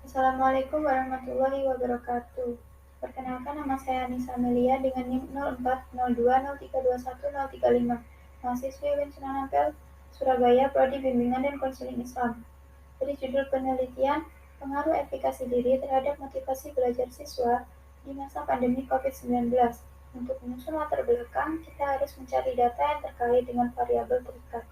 Assalamualaikum warahmatullahi wabarakatuh. Perkenalkan, nama saya Anissa Amelia dengan NIM 0402032135, mahasiswi UIN Sunan Ampel, Surabaya, Prodi Bimbingan dan Konseling Islam. Dari judul penelitian, pengaruh efikasi diri terhadap motivasi belajar siswa di masa pandemi COVID-19. Untuk menyusun latar belakang, kita harus mencari data yang terkait dengan variabel terikat.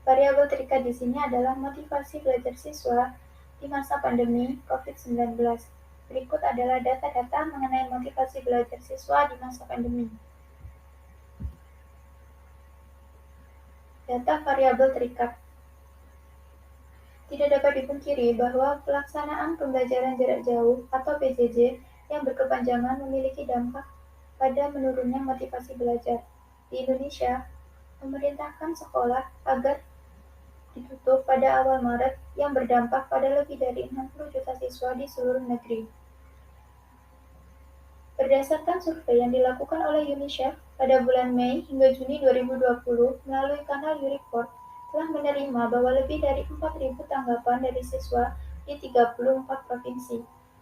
Variabel terikat di sini adalah motivasi belajar siswa di masa pandemi COVID-19. Berikut adalah data-data mengenai motivasi belajar siswa di masa pandemi. Data variabel terikat. Tidak dapat dipungkiri bahwa pelaksanaan pembelajaran jarak jauh atau PJJ yang berkepanjangan memiliki dampak pada menurunnya motivasi belajar. Di Indonesia, memerintahkan sekolah agar ditutup pada awal Maret yang berdampak pada lebih dari 60 juta siswa di seluruh negeri. Berdasarkan survei yang dilakukan oleh UNICEF pada bulan Mei hingga Juni 2020 melalui kanal YouReport, telah menerima bahwa lebih dari 4.000 tanggapan dari siswa di 34 provinsi.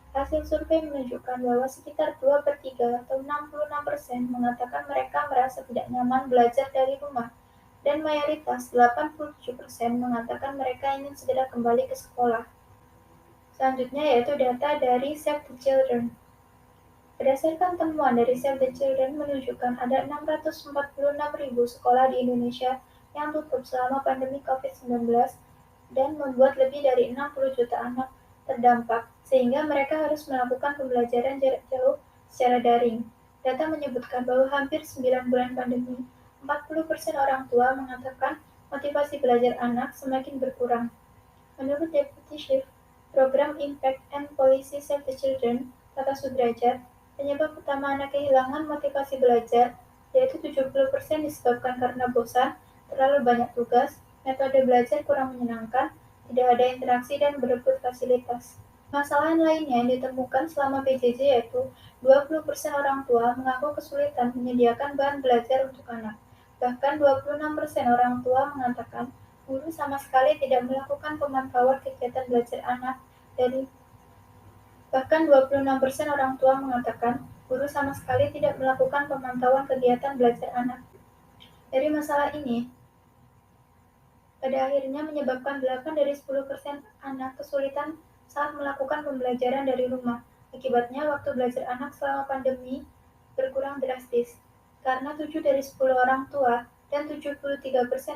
Hasil survei menunjukkan bahwa sekitar 2 per 3 atau 66% mengatakan mereka merasa tidak nyaman belajar dari rumah, dan mayoritas 87% mengatakan mereka ingin segera kembali ke sekolah. Selanjutnya yaitu data dari Save the Children. Berdasarkan temuan dari Save the Children menunjukkan ada 646.000 sekolah di Indonesia yang tutup selama pandemi COVID-19 dan membuat lebih dari 60 juta anak terdampak, sehingga mereka harus melakukan pembelajaran jarak jauh secara daring. Data menyebutkan bahwa hampir 9 bulan pandemi, 40% orang tua mengatakan motivasi belajar anak semakin berkurang. Menurut Deputi Chief Program Impact and Policy Save the Children, Tata Sudrajat, penyebab utama anak kehilangan motivasi belajar yaitu 70% disebabkan karena bosan, terlalu banyak tugas, metode belajar kurang menyenangkan, tidak ada interaksi dan berebut fasilitas. Masalah lainnya yang ditemukan selama PJJ yaitu 20% orang tua mengaku kesulitan menyediakan bahan belajar untuk anak. Bahkan 26% orang tua mengatakan guru sama sekali tidak melakukan pemantauan kegiatan belajar anak dari Bahkan 26% orang tua mengatakan guru sama sekali tidak melakukan pemantauan kegiatan belajar anak. Dari masalah ini, pada akhirnya menyebabkan 8 dari 10% anak kesulitan saat melakukan pembelajaran dari rumah. Akibatnya, waktu belajar anak selama pandemi berkurang drastis, karena 7 dari 10 orang tua dan 73%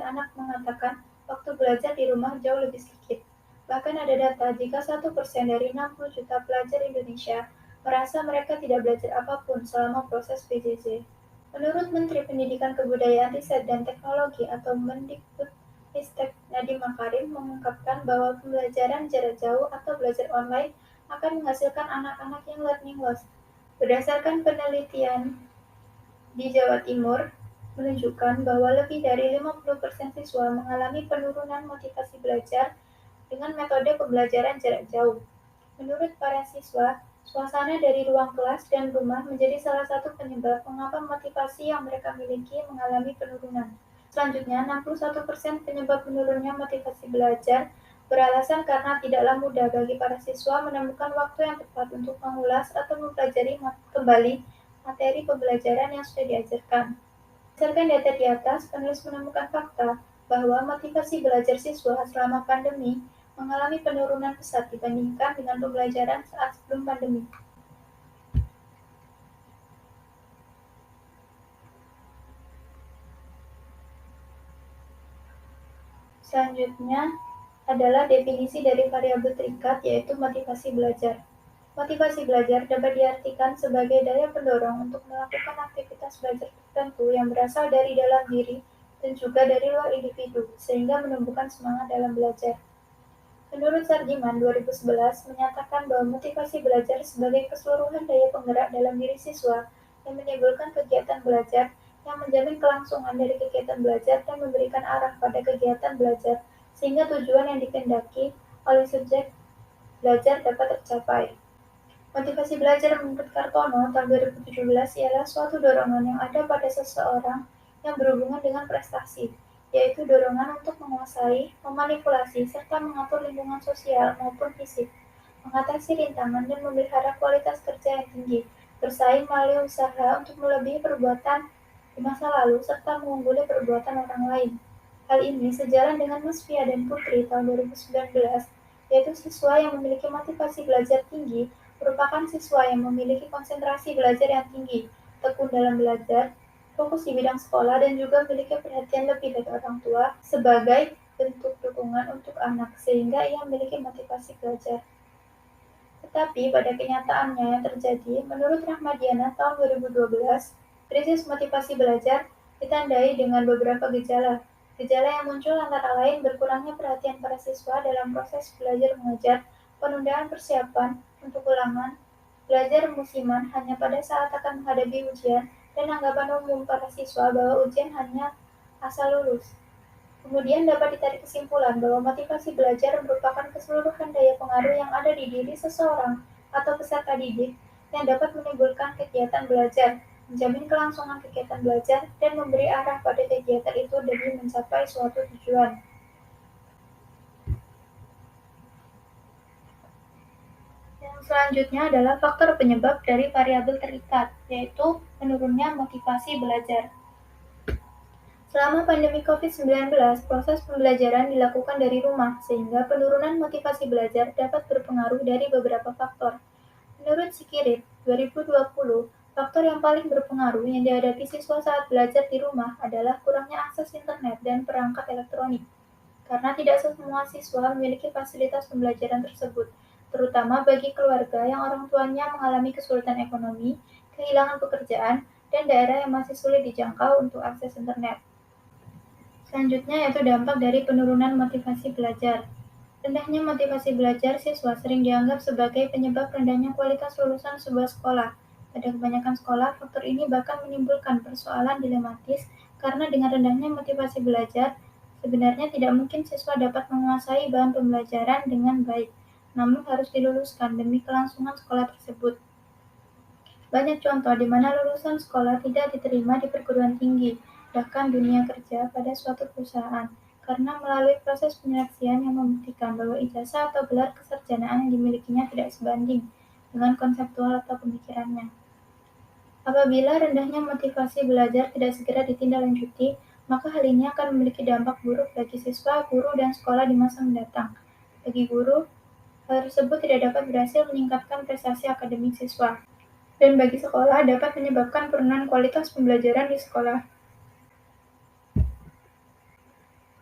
anak mengatakan waktu belajar di rumah jauh lebih sedikit. Bahkan ada data jika 1% dari 60 juta pelajar Indonesia merasa mereka tidak belajar apapun selama proses PJJ. Menurut Menteri Pendidikan Kebudayaan Riset dan Teknologi atau Mendikbud Ristek Nadiem Makarim mengungkapkan bahwa pembelajaran jarak jauh atau belajar online akan menghasilkan anak-anak yang learning loss. Berdasarkan penelitian di Jawa Timur, menunjukkan bahwa lebih dari 50% siswa mengalami penurunan motivasi belajar dengan metode pembelajaran jarak jauh. Menurut para siswa, suasana dari ruang kelas dan rumah menjadi salah satu penyebab mengapa motivasi yang mereka miliki mengalami penurunan. Selanjutnya, 61% penyebab menurunnya motivasi belajar beralasan karena tidaklah mudah bagi para siswa menemukan waktu yang tepat untuk mengulas atau mempelajari kembali materi pembelajaran yang sudah diajarkan. Berdasarkan data di atas, penulis menemukan fakta bahwa motivasi belajar siswa selama pandemi mengalami penurunan pesat dibandingkan dengan pembelajaran saat sebelum pandemi. Selanjutnya adalah definisi dari variabel terikat, yaitu motivasi belajar. Motivasi belajar dapat diartikan sebagai daya pendorong untuk melakukan aktivitas belajar tertentu yang berasal dari dalam diri dan juga dari luar individu, sehingga menumbuhkan semangat dalam belajar. Menurut Sarjiman 2011 menyatakan bahwa motivasi belajar sebagai keseluruhan daya penggerak dalam diri siswa yang menimbulkan kegiatan belajar yang menjamin kelangsungan dari kegiatan belajar dan memberikan arah pada kegiatan belajar sehingga tujuan yang dikehendaki oleh subjek belajar dapat tercapai. Motivasi belajar menurut Kartono tahun 2017 ialah suatu dorongan yang ada pada seseorang yang berhubungan dengan prestasi, yaitu dorongan untuk menguasai, memanipulasi, serta mengatur lingkungan sosial maupun fisik. mengatasi rintangan, dan memelihara kualitas kerja yang tinggi, bersaing melalui usaha untuk melebihi perbuatan di masa lalu, serta mengungguli perbuatan orang lain. Hal ini sejalan dengan Mas Fia dan Putri tahun 2019, yaitu siswa yang memiliki motivasi belajar tinggi merupakan siswa yang memiliki konsentrasi belajar yang tinggi, tekun dalam belajar, fokus di bidang sekolah, dan juga memiliki perhatian lebih dari orang tua sebagai bentuk dukungan untuk anak, sehingga ia memiliki motivasi belajar. Tetapi pada kenyataannya yang terjadi, menurut Rahmadiana tahun 2012, krisis motivasi belajar ditandai dengan beberapa gejala. Gejala yang muncul antara lain berkurangnya perhatian para siswa dalam proses belajar mengajar, penundaan persiapan untuk ulangan, belajar musiman hanya pada saat akan menghadapi ujian, dan anggapan umum para siswa bahwa ujian hanya asal lulus. Kemudian dapat ditarik kesimpulan bahwa motivasi belajar merupakan keseluruhan daya pengaruh yang ada di diri seseorang atau peserta didik yang dapat menimbulkan kegiatan belajar, menjamin kelangsungan kegiatan belajar, dan memberi arah pada kegiatan itu demi mencapai suatu tujuan. Yang selanjutnya adalah faktor penyebab dari variabel terikat, yaitu menurunnya motivasi belajar. Selama pandemi COVID-19, proses pembelajaran dilakukan dari rumah, sehingga penurunan motivasi belajar dapat berpengaruh dari beberapa faktor. Menurut Sikirit, 2020, faktor yang paling berpengaruh yang dihadapi siswa saat belajar di rumah adalah kurangnya akses internet dan perangkat elektronik, karena tidak semua siswa memiliki fasilitas pembelajaran tersebut, terutama bagi keluarga yang orang tuanya mengalami kesulitan ekonomi, kehilangan pekerjaan, dan daerah yang masih sulit dijangkau untuk akses internet. Selanjutnya yaitu dampak dari penurunan motivasi belajar. Rendahnya motivasi belajar siswa sering dianggap sebagai penyebab rendahnya kualitas lulusan sebuah sekolah. Pada kebanyakan sekolah, faktor ini bahkan menimbulkan persoalan dilematis karena dengan rendahnya motivasi belajar, sebenarnya tidak mungkin siswa dapat menguasai bahan pembelajaran dengan baik, namun harus diluluskan demi kelangsungan sekolah tersebut. Banyak contoh di mana lulusan sekolah tidak diterima di perguruan tinggi, bahkan dunia kerja pada suatu perusahaan, karena melalui proses penyeleksian yang membuktikan bahwa ijazah atau gelar kesarjanaan yang dimilikinya tidak sebanding dengan konseptual atau pemikirannya. Apabila rendahnya motivasi belajar tidak segera ditindaklanjuti, maka hal ini akan memiliki dampak buruk bagi siswa, guru, dan sekolah di masa mendatang. Bagi guru, hal tersebut tidak dapat berhasil meningkatkan prestasi akademik siswa, dan bagi sekolah dapat menyebabkan penurunan kualitas pembelajaran di sekolah.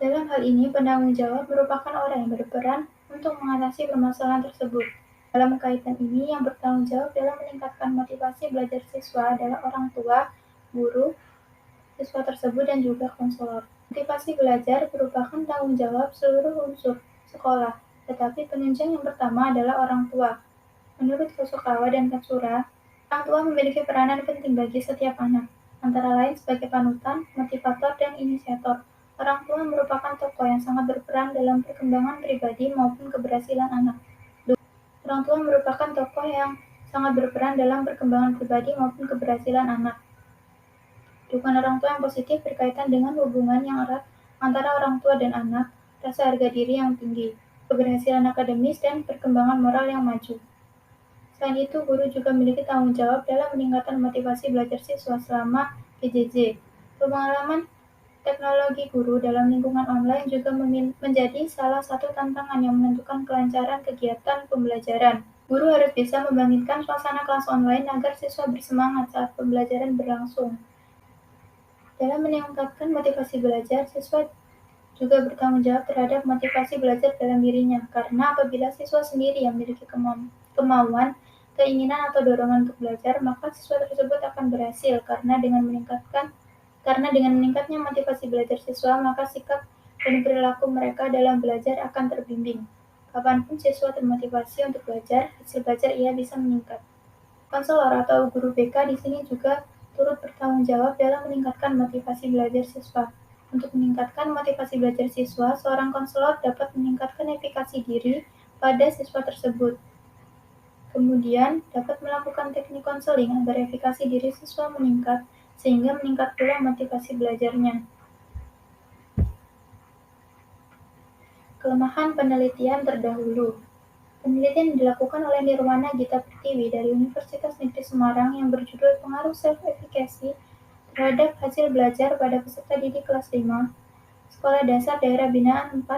Dalam hal ini, penanggung jawab merupakan orang yang berperan untuk mengatasi permasalahan tersebut. Dalam kaitan ini, yang bertanggung jawab dalam meningkatkan motivasi belajar siswa adalah orang tua, guru, siswa tersebut, dan juga konselor. Motivasi belajar merupakan tanggung jawab seluruh unsur sekolah, tetapi penunjang yang pertama adalah orang tua. Menurut Hosokawa dan Katsura, orang tua memiliki peranan penting bagi setiap anak, antara lain sebagai panutan, motivator, dan inisiator. Orang tua merupakan tokoh yang sangat berperan dalam perkembangan pribadi maupun keberhasilan anak. Orang tua merupakan tokoh yang sangat berperan dalam perkembangan pribadi maupun keberhasilan anak. Dukungan orang tua yang positif berkaitan dengan hubungan yang erat antara orang tua dan anak, rasa harga diri yang tinggi, keberhasilan akademis, dan perkembangan moral yang maju. Selain itu, guru juga memiliki tanggung jawab dalam meningkatkan motivasi belajar siswa selama PJJ. Pengalaman teknologi guru dalam lingkungan online juga menjadi salah satu tantangan yang menentukan kelancaran kegiatan pembelajaran. Guru harus bisa membangkitkan suasana kelas online agar siswa bersemangat saat pembelajaran berlangsung. Dalam meningkatkan motivasi belajar, siswa juga bertanggung jawab terhadap motivasi belajar dalam dirinya, karena apabila siswa sendiri yang memiliki kemauan, keinginan, atau dorongan untuk belajar, maka siswa tersebut akan berhasil karena dengan meningkatnya motivasi belajar siswa, maka sikap dan perilaku mereka dalam belajar akan terbimbing. Kapanpun siswa termotivasi untuk belajar, hasil belajar ia bisa meningkat. Konselor atau guru BK di sini juga turut bertanggung jawab dalam meningkatkan motivasi belajar siswa. Untuk meningkatkan motivasi belajar siswa, seorang konselor dapat meningkatkan efikasi diri pada siswa tersebut. Kemudian, dapat melakukan teknik konseling agar efikasi diri siswa meningkat, sehingga meningkat pula motivasi belajarnya. Kelemahan penelitian terdahulu. Penelitian dilakukan oleh Nirwana Gita Pertiwi dari Universitas Negeri Semarang yang berjudul Pengaruh Self-Efficacy terhadap hasil belajar pada peserta didik kelas 5, Sekolah Dasar Daerah Binaan 4,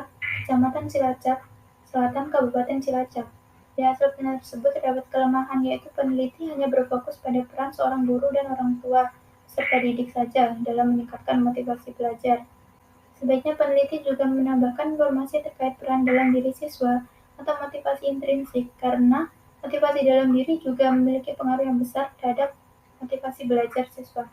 Kecamatan Cilacap, Selatan Kabupaten Cilacap. Di hasil penelitian tersebut terdapat kelemahan, yaitu peneliti hanya berfokus pada peran seorang guru dan orang tua peserta didik saja dalam meningkatkan motivasi belajar. Sebaiknya peneliti juga menambahkan informasi terkait peran dalam diri siswa atau motivasi intrinsik, karena motivasi dalam diri juga memiliki pengaruh yang besar terhadap motivasi belajar siswa.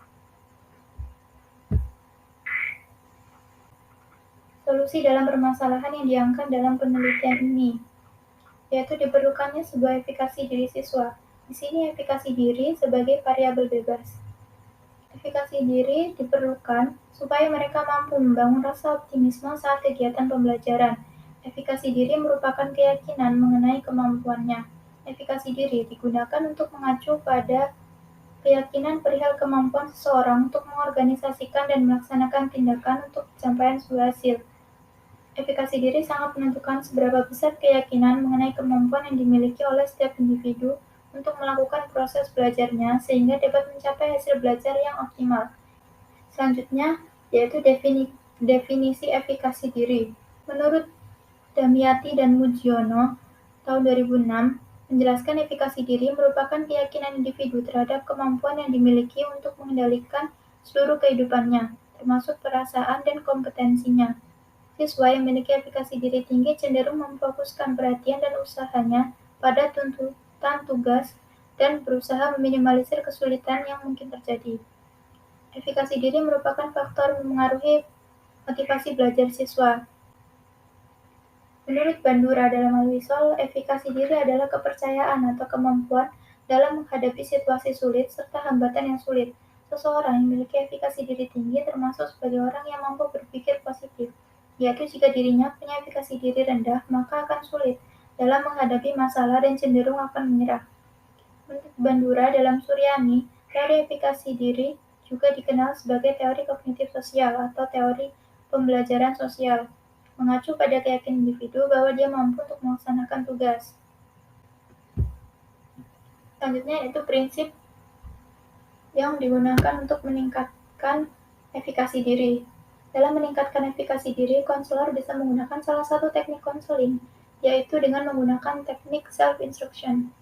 Solusi dalam permasalahan yang diangkat dalam penelitian ini, yaitu diperlukannya sebuah efikasi diri siswa. Di sini efikasi diri sebagai variabel bebas. Efikasi diri diperlukan supaya mereka mampu membangun rasa optimisme saat kegiatan pembelajaran. Efikasi diri merupakan keyakinan mengenai kemampuannya. Efikasi diri digunakan untuk mengacu pada keyakinan perihal kemampuan seseorang untuk mengorganisasikan dan melaksanakan tindakan untuk pencapaian sebuah hasil. Efikasi diri sangat menentukan seberapa besar keyakinan mengenai kemampuan yang dimiliki oleh setiap individu untuk melakukan proses belajarnya sehingga dapat mencapai hasil belajar yang optimal. Selanjutnya, yaitu definisi efikasi diri. Menurut Damiati dan Mujiono, tahun 2006, menjelaskan efikasi diri merupakan keyakinan individu terhadap kemampuan yang dimiliki untuk mengendalikan seluruh kehidupannya, termasuk perasaan dan kompetensinya. Siswa yang memiliki efikasi diri tinggi cenderung memfokuskan perhatian dan usahanya pada tuntutan tugas dan berusaha meminimalisir kesulitan yang mungkin terjadi. Efikasi diri merupakan faktor memengaruhi motivasi belajar siswa. Menurut Bandura dalam Alwisol, efikasi diri adalah kepercayaan atau kemampuan dalam menghadapi situasi sulit serta hambatan yang sulit. Seseorang yang memiliki efikasi diri tinggi termasuk sebagai orang yang mampu berpikir positif, yaitu jika dirinya punya efikasi diri rendah, maka akan sulit dalam menghadapi masalah dan cenderung akan menyerah. Menurut Bandura dalam Suryani, teori efikasi diri juga dikenal sebagai teori kognitif sosial atau teori pembelajaran sosial, mengacu pada keyakinan individu bahwa dia mampu untuk melaksanakan tugas. Selanjutnya itu prinsip yang digunakan untuk meningkatkan efikasi diri. Dalam meningkatkan efikasi diri, konselor bisa menggunakan salah satu teknik konseling, yaitu dengan menggunakan teknik self-instruction.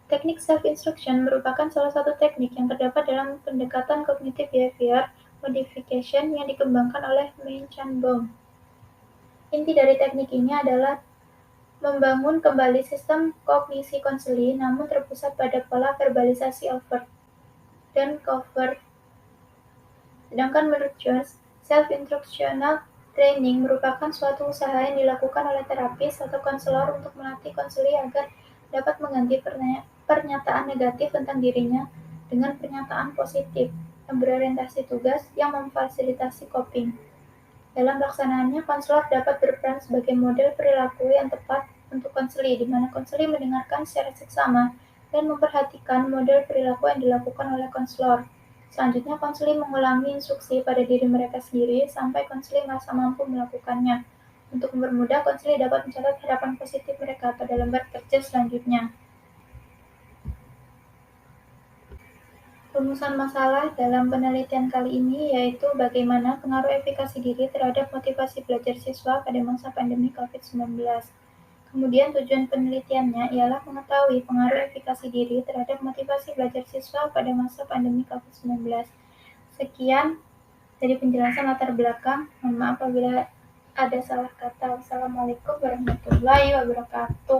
Teknik self-instruction merupakan salah satu teknik yang terdapat dalam pendekatan cognitive behavior modification yang dikembangkan oleh Menchanbaum. Inti dari teknik ini adalah membangun kembali sistem kognisi konseli, namun terpusat pada pola verbalisasi overt dan covert. Sedangkan menurut Jones, self-instructional training merupakan suatu usaha yang dilakukan oleh terapis atau konselor untuk melatih konseli agar dapat mengganti pernyataan negatif tentang dirinya dengan pernyataan positif yang berorientasi tugas yang memfasilitasi coping. Dalam pelaksanaannya, konselor dapat berperan sebagai model perilaku yang tepat untuk konseli, di mana konseli mendengarkan secara seksama dan memperhatikan model perilaku yang dilakukan oleh konselor. Selanjutnya, konseli mengulangi instruksi pada diri mereka sendiri sampai konseli merasa mampu melakukannya. Untuk mempermudah, konseli dapat mencatat harapan positif mereka pada lembar kerja selanjutnya. Rumusan masalah dalam penelitian kali ini yaitu bagaimana pengaruh efikasi diri terhadap motivasi belajar siswa pada masa pandemi COVID-19. Kemudian tujuan penelitiannya ialah mengetahui pengaruh efikasi diri terhadap motivasi belajar siswa pada masa pandemi COVID-19. Sekian dari penjelasan latar belakang. Mohon maaf apabila ada salah kata. Wassalamualaikum warahmatullahi wabarakatuh.